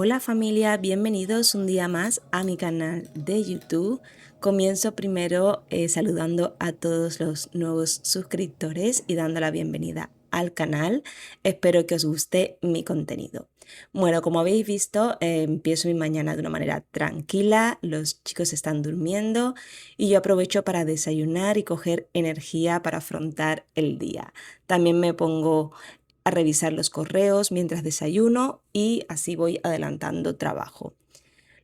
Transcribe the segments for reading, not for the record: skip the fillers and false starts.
Hola familia, bienvenidos un día más a mi canal de YouTube. Comienzo primero saludando a todos los nuevos suscriptores y dando la bienvenida al canal. Espero que os guste mi contenido. Bueno, como habéis visto, empiezo mi mañana de una manera tranquila, los chicos están durmiendo y yo aprovecho para desayunar y coger energía para afrontar el día. También me pongo a revisar los correos mientras desayuno y así voy adelantando trabajo.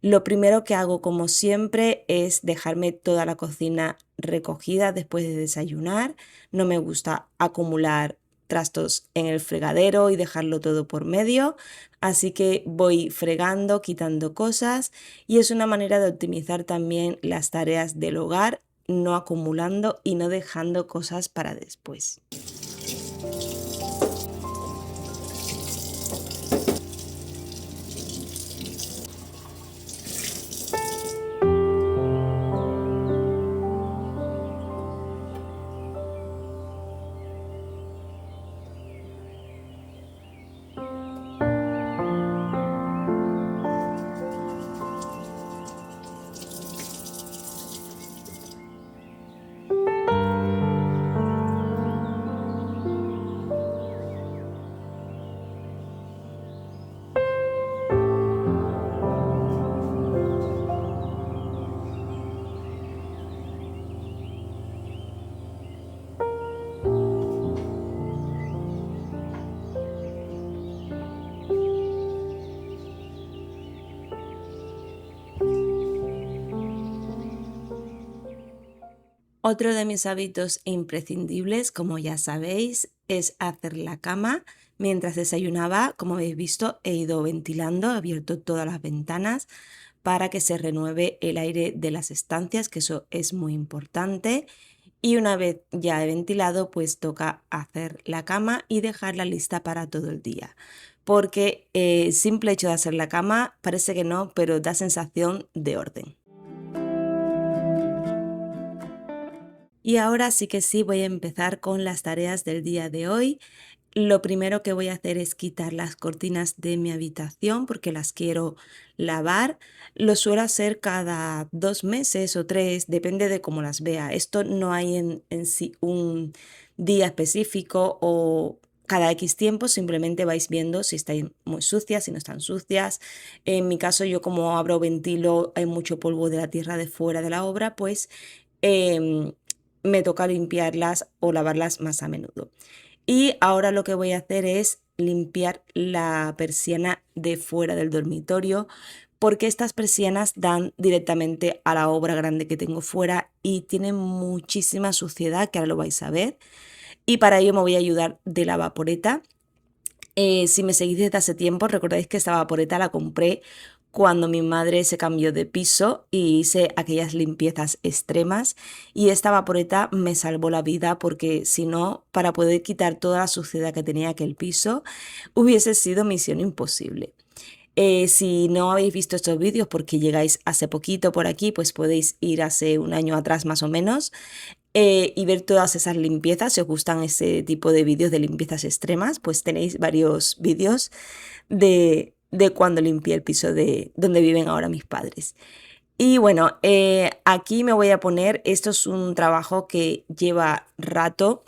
Lo primero que hago, como siempre, es dejarme toda la cocina recogida después de desayunar. No me gusta acumular trastos en el fregadero y dejarlo todo por medio, así que voy fregando, quitando cosas y es una manera de optimizar también las tareas del hogar, no acumulando y no dejando cosas para después. Otro de mis hábitos imprescindibles, como ya sabéis, es hacer la cama. Mientras desayunaba, como habéis visto, he ido ventilando, he abierto todas las ventanas para que se renueve el aire de las estancias, que eso es muy importante. Y una vez ya he ventilado, pues toca hacer la cama y dejarla lista para todo el día. Porque el simple hecho de hacer la cama parece que no, pero da sensación de orden. Y ahora sí que sí voy a empezar con las tareas del día de hoy. Lo primero que voy a hacer es quitar las cortinas de mi habitación porque las quiero lavar. Lo suelo hacer cada 2 meses o 3, depende de cómo las vea. Esto no hay en sí un día específico o cada X tiempo, simplemente vais viendo si están muy sucias, si no están sucias. En mi caso, yo como abro ventilo, hay mucho polvo de la tierra de fuera de la obra, pues em, me toca limpiarlas o lavarlas más a menudo. Y ahora lo que voy a hacer es limpiar la persiana de fuera del dormitorio porque estas persianas dan directamente a la obra grande que tengo fuera y tienen muchísima suciedad, que ahora lo vais a ver. Y para ello me voy a ayudar de la vaporeta. Si me seguís desde hace tiempo, recordáis que esta vaporeta la compré cuando mi madre se cambió de piso y hice aquellas limpiezas extremas y esta vaporeta me salvó la vida porque si no, para poder quitar toda la suciedad que tenía aquel piso, hubiese sido misión imposible. Si no habéis visto estos vídeos porque llegáis hace poquito por aquí, pues podéis ir hace un año atrás más o menos y ver todas esas limpiezas. Si os gustan ese tipo de vídeos de limpiezas extremas, pues tenéis varios vídeos de cuando limpié el piso de donde viven ahora mis padres. Y bueno, aquí me voy a poner, esto es un trabajo que lleva rato,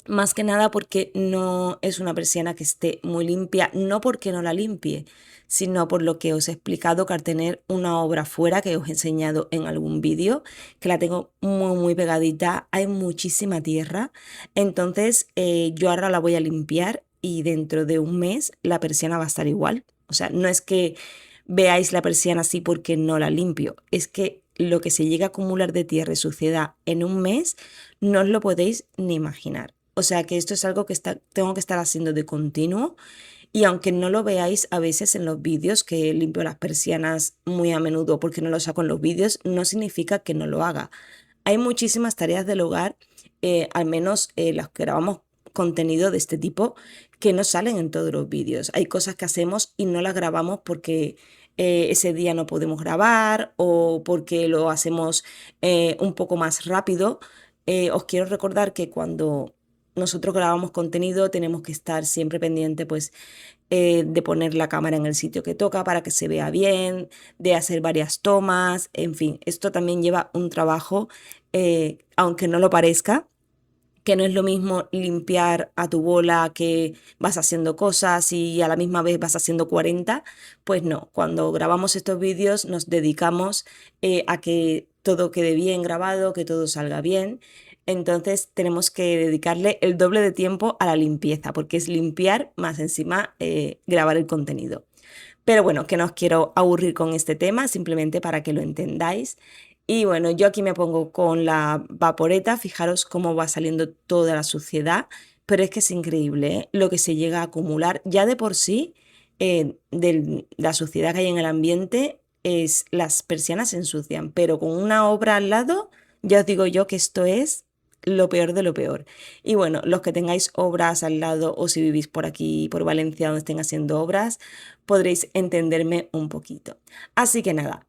más que nada porque no es una persiana que esté muy limpia, no porque no la limpie, sino por lo que os he explicado que al tener una obra fuera que os he enseñado en algún vídeo, que la tengo muy pegadita, hay muchísima tierra, entonces yo ahora la voy a limpiar y dentro de un mes la persiana va a estar igual. O sea, no es que veáis la persiana así porque no la limpio, es que lo que se llega a acumular de tierra y suciedad en un mes no os lo podéis ni imaginar. O sea que esto es algo que tengo que estar haciendo de continuo y aunque no lo veáis a veces en los vídeos que limpio las persianas muy a menudo porque no lo saco en los vídeos, no significa que no lo haga. Hay muchísimas tareas del hogar, al menos las que grabamos contenido de este tipo, que no salen en todos los vídeos. Hay cosas que hacemos y no las grabamos porque ese día no podemos grabar o porque lo hacemos un poco más rápido. Os quiero recordar que cuando nosotros grabamos contenido, tenemos que estar siempre pendiente pues de poner la cámara en el sitio que toca para que se vea bien, de hacer varias tomas, en fin, esto también lleva un trabajo, aunque no lo parezca, que no es lo mismo limpiar a tu bola que vas haciendo cosas y a la misma vez vas haciendo 40, pues no, cuando grabamos estos vídeos nos dedicamos a que todo quede bien grabado, que todo salga bien. Entonces tenemos que dedicarle el doble de tiempo a la limpieza, porque es limpiar más encima grabar el contenido. Pero bueno, que no os quiero aburrir con este tema, simplemente para que lo entendáis. Y bueno, yo aquí me pongo con la vaporeta, fijaros cómo va saliendo toda la suciedad, pero es que es increíble, ¿eh? Lo que se llega a acumular ya de por sí de la suciedad que hay en el ambiente, es las persianas se ensucian, pero con una obra al lado, ya os digo yo que esto es lo peor de lo peor. Y bueno, los que tengáis obras al lado o si vivís por aquí, por Valencia, donde estén haciendo obras, podréis entenderme un poquito. Así que nada,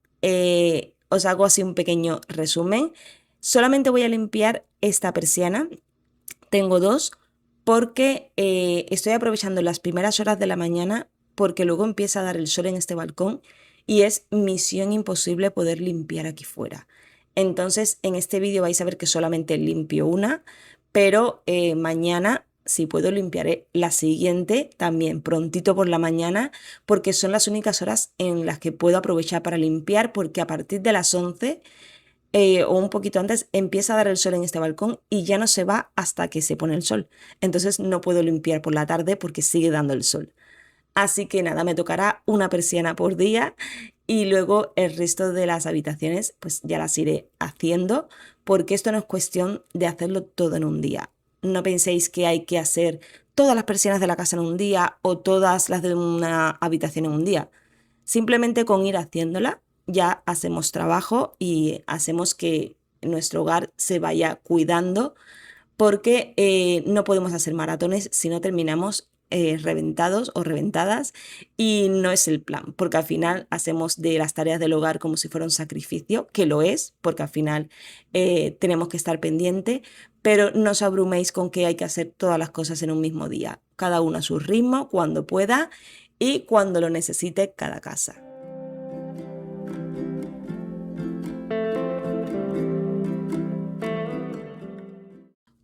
os hago así un pequeño resumen. Solamente voy a limpiar esta persiana. Tengo dos porque estoy aprovechando las primeras horas de la mañana porque luego empieza a dar el sol en este balcón y es misión imposible poder limpiar aquí fuera. Entonces en este vídeo vais a ver que solamente limpio una, pero mañana si puedo limpiaré la siguiente también prontito por la mañana porque son las únicas horas en las que puedo aprovechar para limpiar porque a partir de las 11 o un poquito antes empieza a dar el sol en este balcón y ya no se va hasta que se pone el sol. Entonces no puedo limpiar por la tarde porque sigue dando el sol. Así que nada, me tocará una persiana por día y luego el resto de las habitaciones pues ya las iré haciendo porque esto no es cuestión de hacerlo todo en un día. No penséis que hay que hacer todas las persianas de la casa en un día o todas las de una habitación en un día. Simplemente con ir haciéndola ya hacemos trabajo y hacemos que nuestro hogar se vaya cuidando porque no podemos hacer maratones si no terminamos reventados o reventadas y no es el plan, porque al final hacemos de las tareas del hogar como si fuera un sacrificio, que lo es, porque al final tenemos que estar pendiente, pero no os abruméis con que hay que hacer todas las cosas en un mismo día, cada uno a su ritmo, cuando pueda y cuando lo necesite cada casa.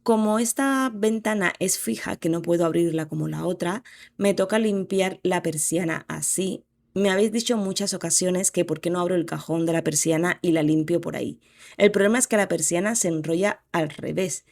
Como esta ventana es fija, que no puedo abrirla como la otra, me toca limpiar la persiana así. Me habéis dicho en muchas ocasiones que por qué no abro el cajón de la persiana y la limpio por ahí. El problema es que la persiana se enrolla al revés.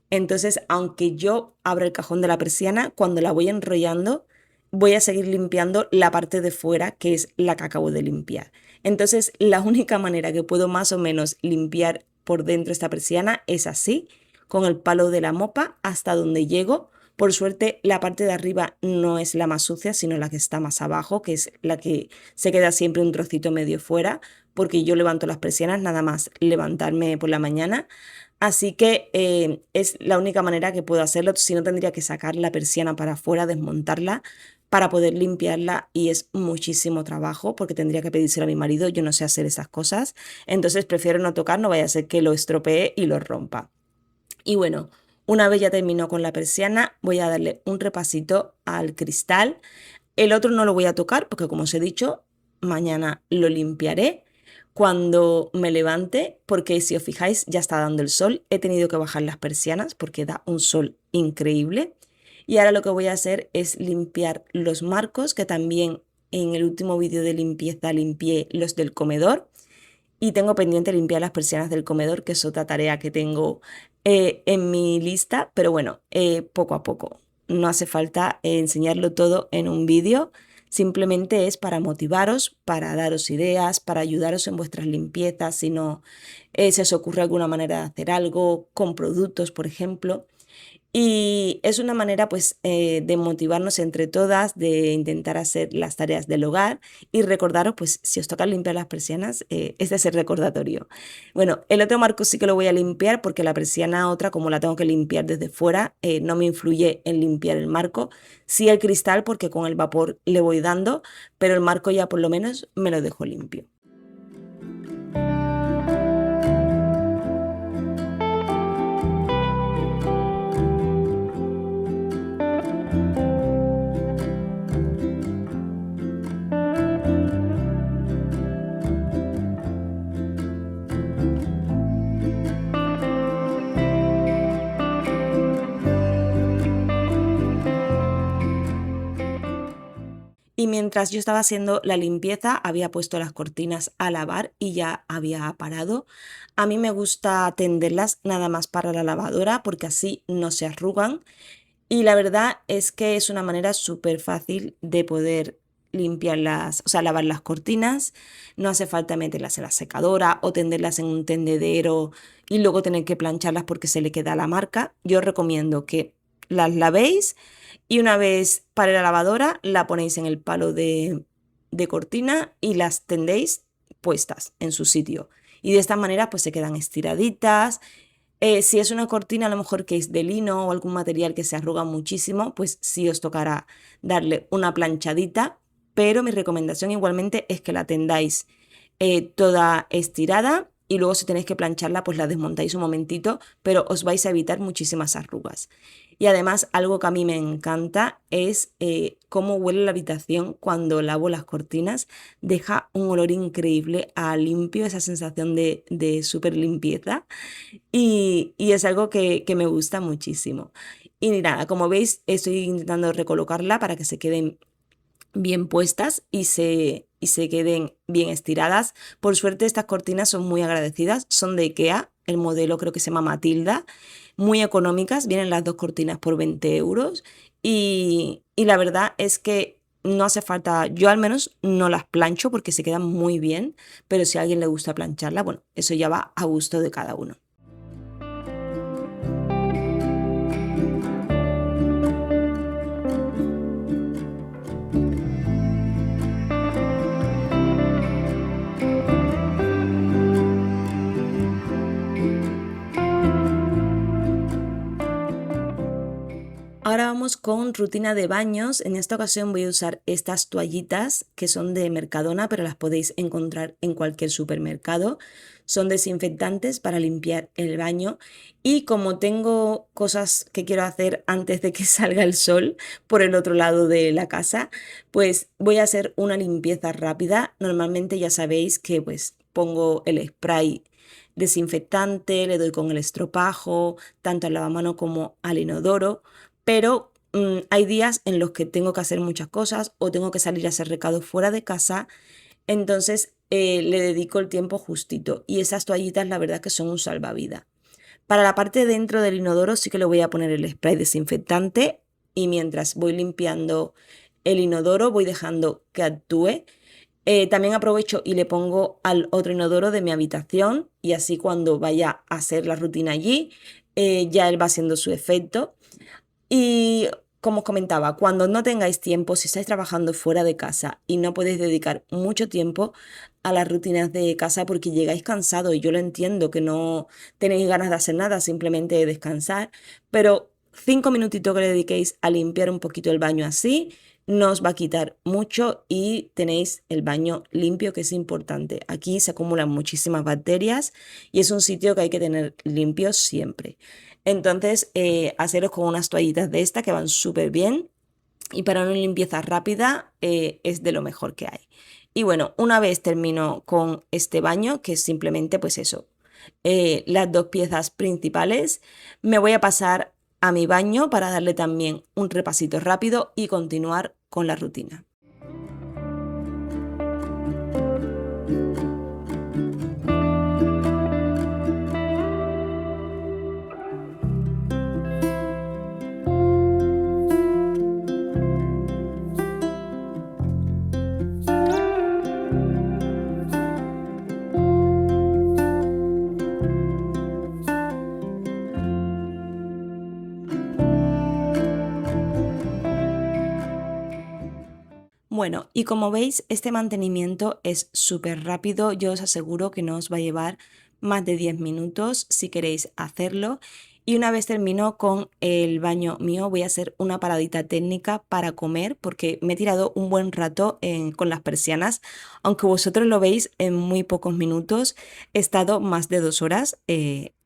Entonces, aunque yo abra el cajón de la persiana, cuando la voy enrollando, voy a seguir limpiando la parte de fuera, que es la que acabo de limpiar. Entonces, la única manera que puedo más o menos limpiar por dentro esta persiana es así, con el palo de la mopa hasta donde llego. Por suerte, la parte de arriba no es la más sucia, sino la que está más abajo, que es la que se queda siempre un trocito medio fuera, porque yo levanto las persianas nada más levantarme por la mañana. Así que es la única manera que puedo hacerlo, si no tendría que sacar la persiana para afuera, desmontarla para poder limpiarla y es muchísimo trabajo porque tendría que pedírselo a mi marido, yo no sé hacer esas cosas, entonces prefiero no tocar, no vaya a ser que lo estropee y lo rompa. Y bueno, una vez ya terminó con la persiana, voy a darle un repasito al cristal. El otro no lo voy a tocar porque como os he dicho, mañana lo limpiaré cuando me levante, porque si os fijáis ya está dando el sol. He tenido que bajar las persianas porque da un sol increíble. Y ahora lo que voy a hacer es limpiar los marcos, que también en el último vídeo de limpieza limpié los del comedor. Y tengo pendiente limpiar las persianas del comedor, que es otra tarea que tengo en mi lista, pero bueno, poco a poco. No hace falta enseñarlo todo en un vídeo, simplemente es para motivaros, para daros ideas, para ayudaros en vuestras limpiezas, si no se os ocurre alguna manera de hacer algo con productos, por ejemplo. Y es una manera, pues, de motivarnos entre todas, de intentar hacer las tareas del hogar y recordaros, pues, si os toca limpiar las persianas, este es el recordatorio. Bueno, el otro marco sí que lo voy a limpiar porque la persiana otra, como la tengo que limpiar desde fuera, no me influye en limpiar el marco. Sí el cristal porque con el vapor le voy dando, pero el marco ya por lo menos me lo dejo limpio. y mientras yo estaba haciendo la limpieza había puesto las cortinas a lavar y ya había parado. A mí me gusta tenderlas nada más para la lavadora porque así no se arrugan y la verdad es que es una manera súper fácil de poder limpiarlas, o sea, lavar las cortinas. No hace falta meterlas en la secadora o tenderlas en un tendedero y luego tener que plancharlas porque se le queda la marca. Yo os recomiendo que las lavéis y una vez para la lavadora la ponéis en el palo de cortina y las tendéis puestas en su sitio. Y de esta manera pues se quedan estiraditas. Si es una cortina a lo mejor que es de lino o algún material que se arruga muchísimo, pues sí os tocará darle una planchadita, pero mi recomendación igualmente es que la tendáis toda estirada y luego si tenéis que plancharla pues la desmontáis un momentito, pero os vais a evitar muchísimas arrugas. Y además algo que a mí me encanta es cómo huele la habitación cuando lavo las cortinas. Deja un olor increíble a limpio, esa sensación de súper limpieza y es algo que me gusta muchísimo. Y nada, como veis, estoy intentando recolocarla para que se queden bien puestas y se queden bien estiradas. Por suerte, estas cortinas son muy agradecidas, son de IKEA, el modelo creo que se llama Matilda, muy económicas, vienen las dos cortinas por 20 euros y la verdad es que no hace falta, yo al menos no las plancho porque se quedan muy bien, pero si a alguien le gusta plancharla, bueno, eso ya va a gusto de cada uno. Ahora vamos con rutina de baños. En esta ocasión voy a usar estas toallitas que son de Mercadona, pero las podéis encontrar en cualquier supermercado. Son desinfectantes para limpiar el baño y como tengo cosas que quiero hacer antes de que salga el sol por el otro lado de la casa, pues voy a hacer una limpieza rápida. Normalmente ya sabéis que pues pongo el spray desinfectante, le doy con el estropajo, tanto al lavamano como al inodoro, pero hay días en los que tengo que hacer muchas cosas o tengo que salir a hacer recados fuera de casa, entonces le dedico el tiempo justito y esas toallitas la verdad que son un salvavidas. Para la parte de dentro del inodoro sí que le voy a poner el spray desinfectante y mientras voy limpiando el inodoro voy dejando que actúe. También aprovecho y le pongo al otro inodoro de mi habitación y así cuando vaya a hacer la rutina allí, ya él va haciendo su efecto. Y como os comentaba, cuando no tengáis tiempo, si estáis trabajando fuera de casa y no podéis dedicar mucho tiempo a las rutinas de casa porque llegáis cansados y yo lo entiendo que no tenéis ganas de hacer nada, simplemente de descansar, pero 5 minutitos que le dediquéis a limpiar un poquito el baño así, no os va a quitar mucho y tenéis el baño limpio, que es importante. Aquí se acumulan muchísimas bacterias y es un sitio que hay que tener limpio siempre. Entonces, haceros con unas toallitas de esta que van súper bien y para una limpieza rápida es de lo mejor que hay. Y bueno, una vez termino con este baño, que es simplemente pues eso, las dos piezas principales, me voy a pasar a mi baño para darle también un repasito rápido y continuar con la rutina. Bueno, y como veis, este mantenimiento es súper rápido. Yo os aseguro que no os va a llevar más de 10 minutos si queréis hacerlo. Y una vez termino con el baño mío, voy a hacer una paradita técnica para comer porque me he tirado un buen rato con las persianas. Aunque vosotros lo veis en muy pocos minutos, he estado más de 2 horas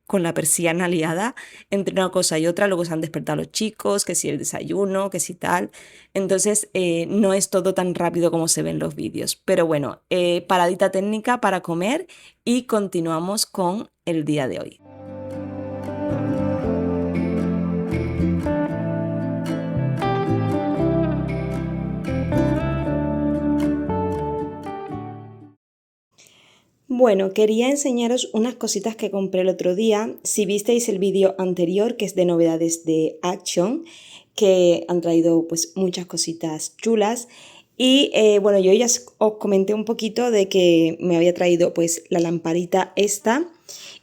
con la persiana liada entre una cosa y otra. Luego se han despertado los chicos, que si el desayuno, que si tal. Entonces no es todo tan rápido como se ve en los vídeos. Pero bueno, paradita técnica para comer y continuamos con el día de hoy. Bueno, quería enseñaros unas cositas que compré el otro día. Si visteis el vídeo anterior, que es de novedades de Action, que han traído pues muchas cositas chulas. Y bueno, yo ya os comenté un poquito de que me había traído pues la lamparita esta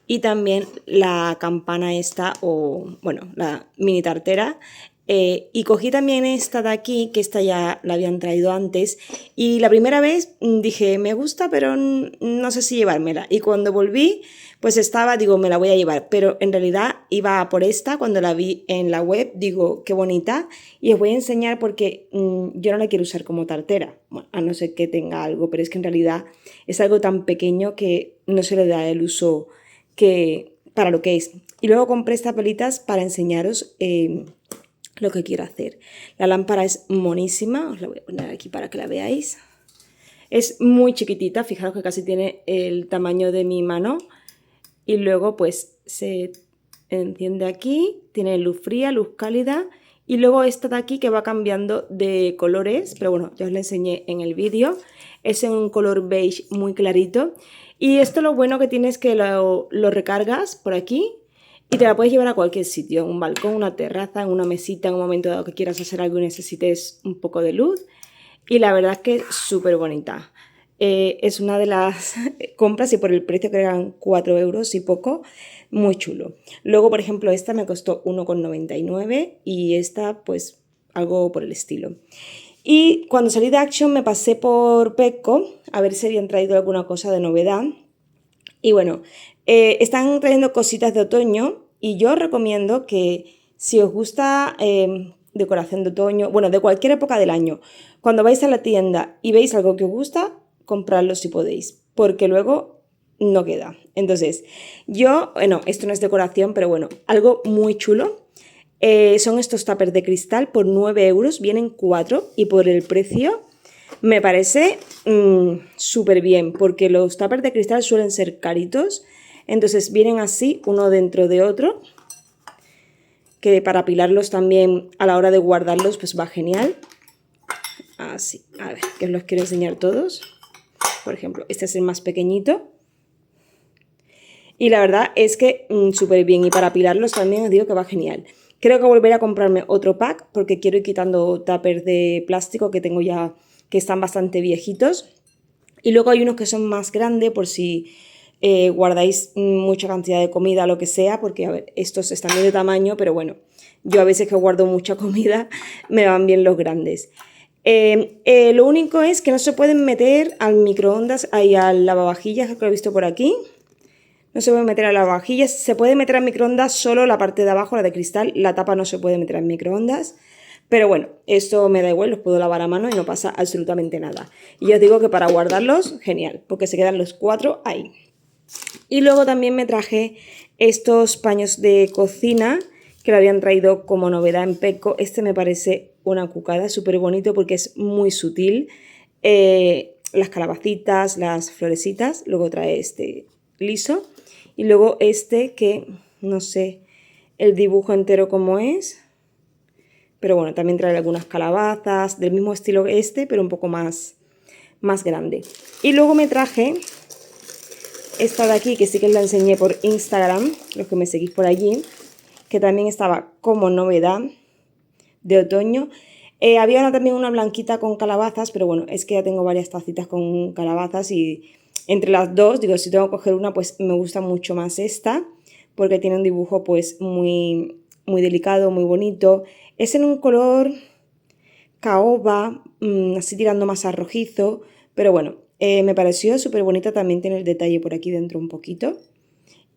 y también la campana esta o bueno, la mini tartera. Y cogí también esta de aquí, que esta ya la habían traído antes, y la primera vez dije, me gusta, pero no sé si llevármela. Y cuando volví, pues estaba, digo, me la voy a llevar, pero en realidad iba a por esta, cuando la vi en la web, digo, qué bonita, y os voy a enseñar porque yo no la quiero usar como tartera, bueno, a no ser que tenga algo, pero es que en realidad es algo tan pequeño que no se le da el uso que para lo que es. Y luego compré estas pelitas para enseñaros lo que quiero hacer. La lámpara es monísima, os la voy a poner aquí para que la veáis. Es muy chiquitita, fijaros que casi tiene el tamaño de mi mano. Y luego pues se enciende aquí, tiene luz fría, luz cálida. Y luego esta de aquí que va cambiando de colores, pero bueno, ya os la enseñé en el vídeo. Es en un color beige muy clarito. Y esto lo bueno que tiene es que lo recargas por aquí y te la puedes llevar a cualquier sitio, en un balcón, una terraza, en una mesita, en un momento dado que quieras hacer algo y necesites un poco de luz. Y la verdad es que es súper bonita. Es una de las compras y por el precio que eran 4 euros y poco, muy chulo. Luego, por ejemplo, esta me costó 1,99 y esta pues algo por el estilo. Y cuando salí de Action me pasé por Pecco a ver si habían traído alguna cosa de novedad. Y bueno, están trayendo cositas de otoño y yo os recomiendo que si os gusta decoración de otoño, bueno, de cualquier época del año, cuando vais a la tienda y veis algo que os gusta, compradlo si podéis, porque luego no queda. Entonces, yo, bueno, esto no es decoración, pero bueno, algo muy chulo. Son estos tuppers de cristal por 9 euros, vienen 4 y por el precio me parece súper bien, porque los tuppers de cristal suelen ser caritos, entonces vienen así, uno dentro de otro, que para apilarlos también a la hora de guardarlos pues va genial. Así, a ver, que os los quiero enseñar todos. Por ejemplo, este es el más pequeñito. Y la verdad es que súper bien, y para apilarlos también os digo que va genial. Creo que volveré a comprarme otro pack porque quiero ir quitando tuppers de plástico que tengo ya, que están bastante viejitos. Y luego hay unos que son más grandes por si guardáis mucha cantidad de comida o lo que sea, porque a ver, estos están bien de tamaño, pero bueno, yo a veces que guardo mucha comida me van bien los grandes. Lo único es que no se pueden meter al microondas, ahí al lavavajillas, que lo he visto por aquí. No se puede meter a lavavajillas, se puede meter al microondas solo la parte de abajo, la de cristal, la tapa no se puede meter al microondas. Pero bueno, esto me da igual, los puedo lavar a mano y no pasa absolutamente nada. Y yo os digo que para guardarlos, genial, porque se quedan los 4 ahí. Y luego también me traje estos paños de cocina que lo habían traído como novedad en Pecco. Este me parece una cucada, súper bonito porque es muy sutil. Las calabacitas, las florecitas, luego trae este liso. Y luego este que no sé el dibujo entero cómo es. Pero bueno, también trae algunas calabazas del mismo estilo que este, pero un poco más grande. Y luego me traje esta de aquí, que sí que la enseñé por Instagram, los que me seguís por allí, que también estaba como novedad de otoño. Había también una blanquita con calabazas, pero bueno, es que ya tengo varias tacitas con calabazas y entre las dos, digo, si tengo que coger una, pues me gusta mucho más esta, porque tiene un dibujo pues muy delicado, muy bonito. Es en un color caoba, así tirando más a rojizo, pero bueno, me pareció súper bonita, también tiene el detalle por aquí dentro un poquito.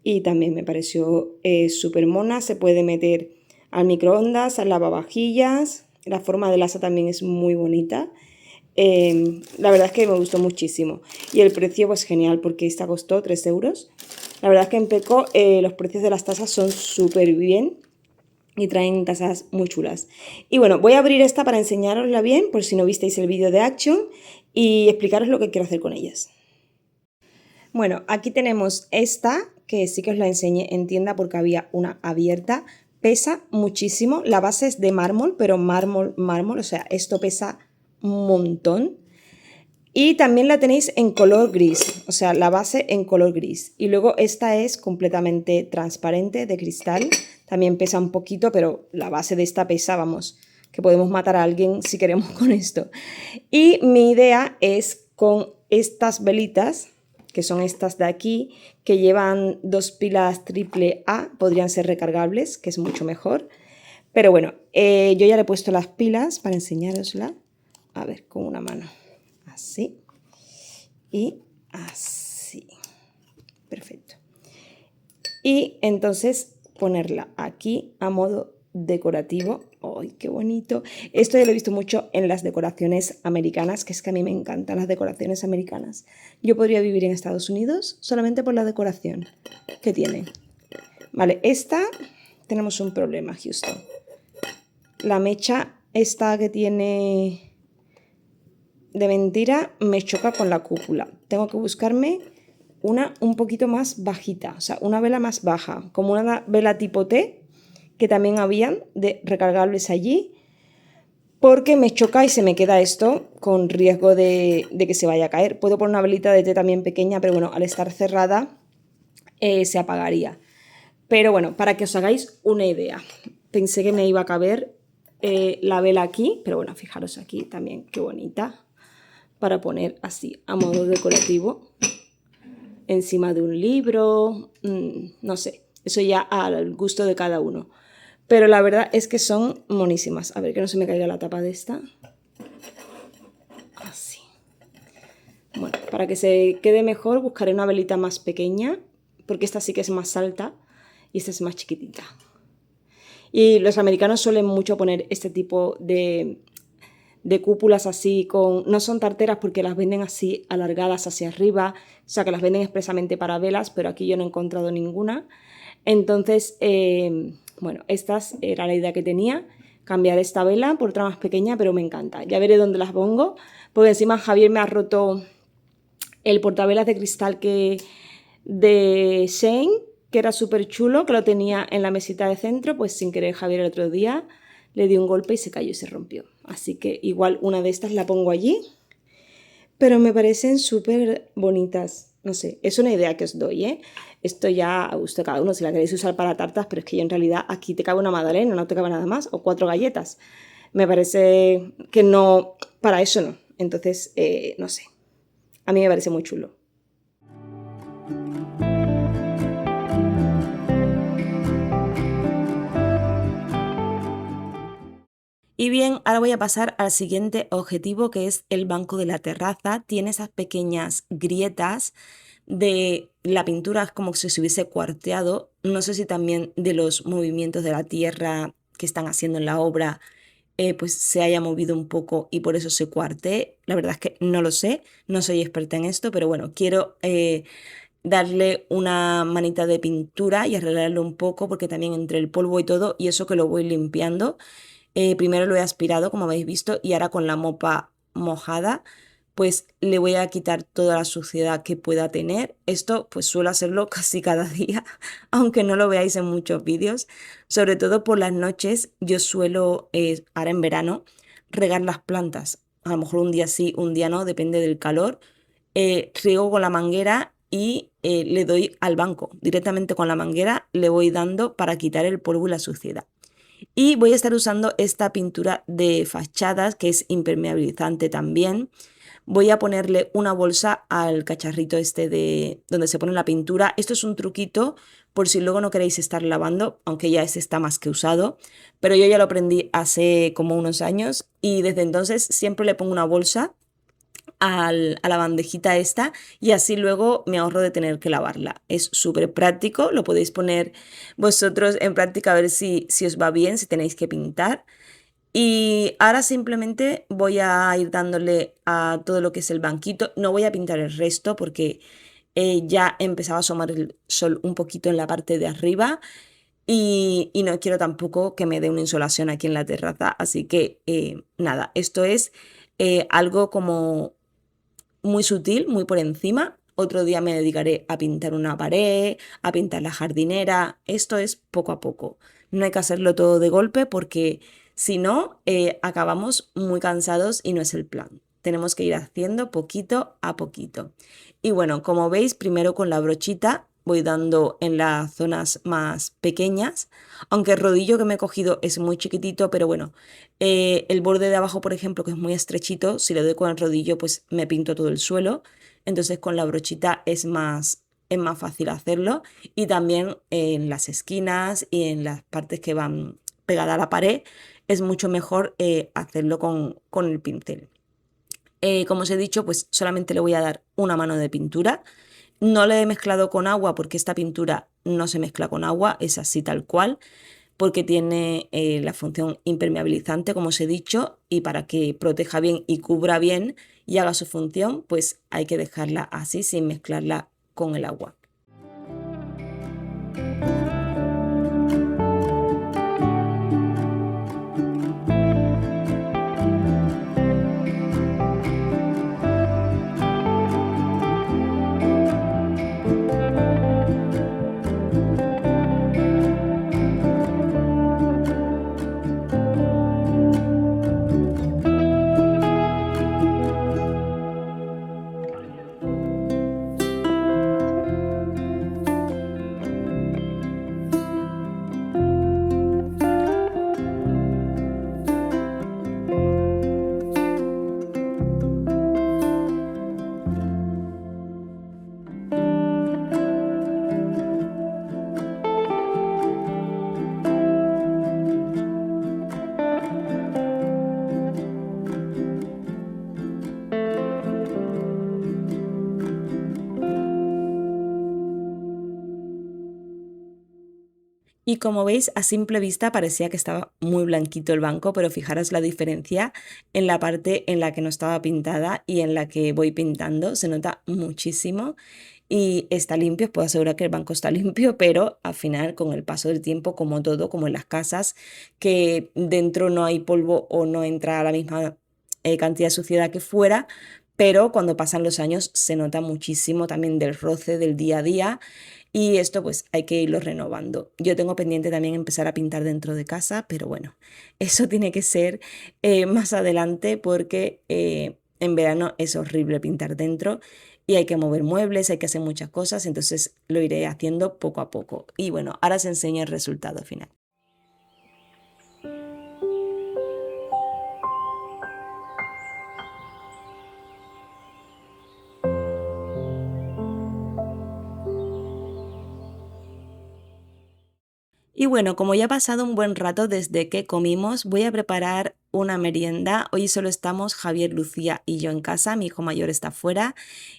Y también me pareció súper mona, se puede meter al microondas, al lavavajillas, la forma del asa también es muy bonita. La verdad es que me gustó muchísimo. Y el precio pues genial, porque esta costó 3 euros. La verdad es que en Pecco los precios de las tazas son súper bien y traen tazas muy chulas. Y bueno, voy a abrir esta para enseñarosla bien, por si no visteis el vídeo de Action, y explicaros lo que quiero hacer con ellas. Bueno, aquí tenemos esta, que sí que os la enseñé en tienda porque había una abierta. Pesa muchísimo, la base es de mármol, pero mármol, o sea, esto pesa un montón. Y también la tenéis en color gris, o sea, la base en color gris. Y luego esta es completamente transparente, de cristal. También pesa un poquito, pero la base de esta pesa, vamos, que podemos matar a alguien si queremos con esto. Y mi idea es con estas velitas, que son estas de aquí, que llevan 2 pilas triple A, podrían ser recargables, que es mucho mejor. Pero bueno, yo ya le he puesto las pilas para enseñárosla. A ver, con una mano. Así y así. Perfecto. Y entonces ponerla aquí a modo decorativo. ¡Ay, qué bonito! Esto ya lo he visto mucho en las decoraciones americanas, que es que a mí me encantan las decoraciones americanas. Yo podría vivir en Estados Unidos solamente por la decoración que tiene. Vale, esta tenemos un problema, Houston. La mecha esta que tiene de mentira me choca con la cúpula. Tengo que buscarme una un poquito más bajita, o sea, una vela más baja, como una vela tipo T, que también habían de recargables allí, porque me choca y se me queda esto con riesgo de que se vaya a caer. Puedo poner una velita de T también pequeña, pero bueno, al estar cerrada se apagaría. Pero bueno, para que os hagáis una idea, pensé que me iba a caber la vela aquí, pero bueno, fijaros aquí también, qué bonita, para poner así a modo decorativo encima de un libro, no sé, eso ya al gusto de cada uno. Pero la verdad es que son monísimas. A ver, que no se me caiga la tapa de esta. Así. Bueno, para que se quede mejor buscaré una velita más pequeña, porque esta sí que es más alta y esta es más chiquitita. Y los americanos suelen mucho poner este tipo de cúpulas así con... No son tarteras porque las venden así alargadas hacia arriba, o sea que las venden expresamente para velas, pero aquí yo no he encontrado ninguna. Entonces, bueno, esta era la idea que tenía, cambiar esta vela por otra más pequeña, pero me encanta. Ya veré dónde las pongo, porque encima Javier me ha roto el portavelas de cristal de Shane, que era súper chulo, que lo tenía en la mesita de centro, pues sin querer Javier el otro día le dio un golpe y se cayó y se rompió. Así que igual una de estas la pongo allí, pero me parecen súper bonitas. No sé, es una idea que os doy, ¿eh? Esto ya a gusto de cada uno, si la queréis usar para tartas, pero es que yo en realidad aquí te cabe una magdalena, no te cabe nada más, o 4 galletas. Me parece que no, para eso no. Entonces, no sé, a mí me parece muy chulo. Y bien, ahora voy a pasar al siguiente objetivo, que es el banco de la terraza. Tiene esas pequeñas grietas de la pintura, es como si se hubiese cuarteado. No sé si también de los movimientos de la tierra que están haciendo en la obra, pues se haya movido un poco y por eso se cuartee. La verdad es que no lo sé, no soy experta en esto, pero bueno, quiero darle una manita de pintura y arreglarlo un poco, porque también entre el polvo y todo, y eso que lo voy limpiando. Primero lo he aspirado, como habéis visto, y ahora con la mopa mojada, pues le voy a quitar toda la suciedad que pueda tener. Esto pues suelo hacerlo casi cada día, aunque no lo veáis en muchos vídeos. Sobre todo por las noches yo suelo, ahora en verano, regar las plantas. A lo mejor un día sí, un día no, depende del calor. Riego con la manguera y le doy al banco. Directamente con la manguera le voy dando para quitar el polvo y la suciedad. Y voy a estar usando esta pintura de fachadas, que es impermeabilizante también. Voy a ponerle una bolsa al cacharrito este de donde se pone la pintura. Esto es un truquito por si luego no queréis estar lavando, aunque ya ese está más que usado. Pero yo ya lo aprendí hace como unos años y desde entonces siempre le pongo una bolsa a la bandejita esta, y así luego me ahorro de tener que lavarla. Es súper práctico, lo podéis poner vosotros en práctica a ver si os va bien, si tenéis que pintar. Y ahora simplemente voy a ir dándole a todo lo que es el banquito. No voy a pintar el resto porque ya empezaba a asomar el sol un poquito en la parte de arriba. Y no quiero tampoco que me dé una insolación aquí en la terraza. Así que nada, esto es algo como muy sutil, muy por encima. Otro día me dedicaré a pintar una pared, a pintar la jardinera. Esto es poco a poco. No hay que hacerlo todo de golpe porque si no, acabamos muy cansados y no es el plan. tenemos que ir haciendo poquito a poquito. Y bueno, como veis, primero con la brochita voy dando en las zonas más pequeñas, aunque el rodillo que me he cogido es muy chiquitito, pero bueno, el borde de abajo, por ejemplo, que es muy estrechito, si le doy con el rodillo, pues me pinto todo el suelo, entonces con la brochita es más fácil hacerlo, y también en las esquinas y en las partes que van pegadas a la pared es mucho mejor hacerlo con el pincel. Como os he dicho, pues solamente le voy a dar una mano de pintura. No le he mezclado con agua porque esta pintura no se mezcla con agua, es así tal cual, porque tiene la función impermeabilizante, como os he dicho, y para que proteja bien y cubra bien y haga su función, pues hay que dejarla así sin mezclarla con el agua. Y como veis, a simple vista parecía que estaba muy blanquito el banco, pero fijaros la diferencia en la parte en la que no estaba pintada y en la que voy pintando. Se nota muchísimo y está limpio. Os puedo asegurar que el banco está limpio, pero al final, con el paso del tiempo, como todo, como en las casas, que dentro no hay polvo o no entra la misma cantidad de suciedad que fuera, pero cuando pasan los años se nota muchísimo también del roce del día a día, y esto pues hay que irlo renovando. Yo tengo pendiente también empezar a pintar dentro de casa, pero bueno, eso tiene que ser más adelante porque en verano es horrible pintar dentro y hay que mover muebles, hay que hacer muchas cosas, entonces lo iré haciendo poco a poco. Y bueno, ahora os enseño el resultado final. Y bueno, como ya ha pasado un buen rato desde que comimos, voy a preparar una merienda. Hoy solo estamos Javier, Lucía y yo en casa, mi hijo mayor está fuera.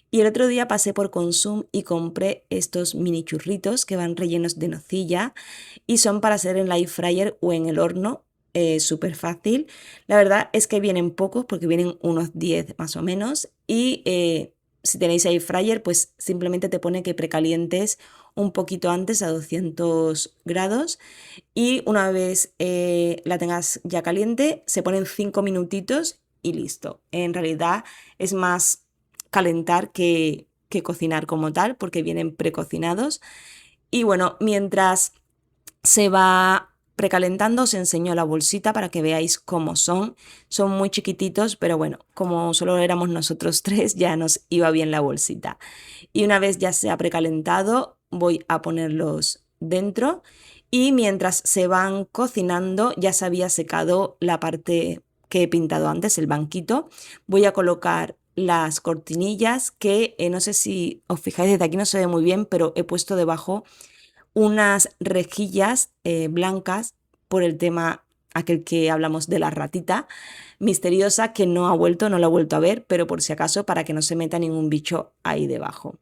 Y el otro día pasé por Consum y compré estos mini churritos que van rellenos de nocilla y son para hacer en la air fryer o en el horno. Súper fácil. La verdad es que vienen pocos porque vienen unos 10 más o menos, y si tenéis air fryer pues simplemente te pone que precalientes un poquito antes a 200 grados, y una vez la tengas ya caliente se ponen 5 minutitos y listo. En realidad es más calentar que cocinar como tal, porque vienen precocinados. Y bueno, mientras se va precalentando, os enseño la bolsita para que veáis cómo son. Son muy chiquititos, pero bueno, como solo éramos nosotros tres, ya nos iba bien la bolsita. Y una vez ya se ha precalentado, voy a ponerlos dentro, y mientras se van cocinando, ya se había secado la parte que he pintado antes, el banquito. Voy a colocar las cortinillas que no sé si os fijáis, desde aquí no se ve muy bien, pero he puesto debajo unas rejillas blancas por el tema aquel que hablamos de la ratita misteriosa que no ha vuelto, no la he vuelto a ver, pero por si acaso, para que no se meta ningún bicho ahí debajo.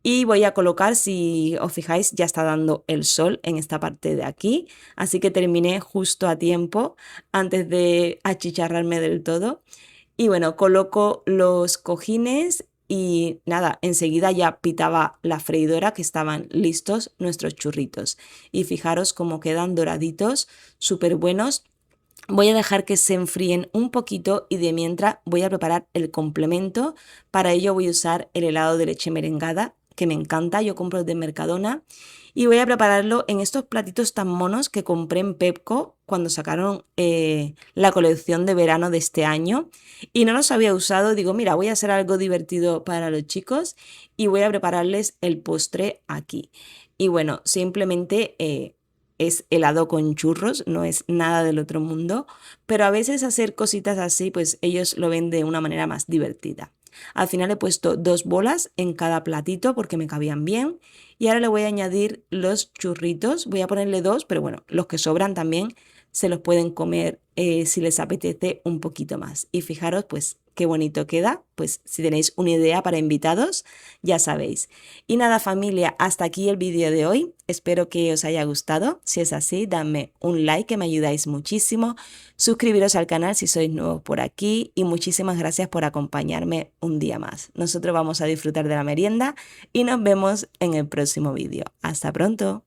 Y voy a colocar, si os fijáis, ya está dando el sol en esta parte de aquí, así que terminé justo a tiempo antes de achicharrarme del todo. Y bueno, coloco los cojines y nada, enseguida ya pitaba la freidora, que estaban listos nuestros churritos. Y fijaros cómo quedan doraditos, súper buenos. Voy a dejar que se enfríen un poquito y de mientras voy a preparar el complemento. Para ello voy a usar el helado de leche merengada, que me encanta, yo compro de Mercadona y voy a prepararlo en estos platitos tan monos que compré en Pepco cuando sacaron la colección de verano de este año y no los había usado. Digo, mira, voy a hacer algo divertido para los chicos y voy a prepararles el postre aquí. Y bueno, simplemente es helado con churros, no es nada del otro mundo, pero a veces hacer cositas así, pues ellos lo ven de una manera más divertida. Al final he puesto 2 bolas en cada platito porque me cabían bien y ahora le voy a añadir los churritos, voy a ponerle 2, pero bueno, los que sobran también se los pueden comer si les apetece un poquito más. Y fijaros pues qué bonito queda, pues si tenéis una idea para invitados, ya sabéis. Y nada familia, hasta aquí el vídeo de hoy, espero que os haya gustado, si es así, dadme un like que me ayudáis muchísimo, suscribiros al canal si sois nuevos por aquí y muchísimas gracias por acompañarme un día más. Nosotros vamos a disfrutar de la merienda y nos vemos en el próximo vídeo. Hasta pronto.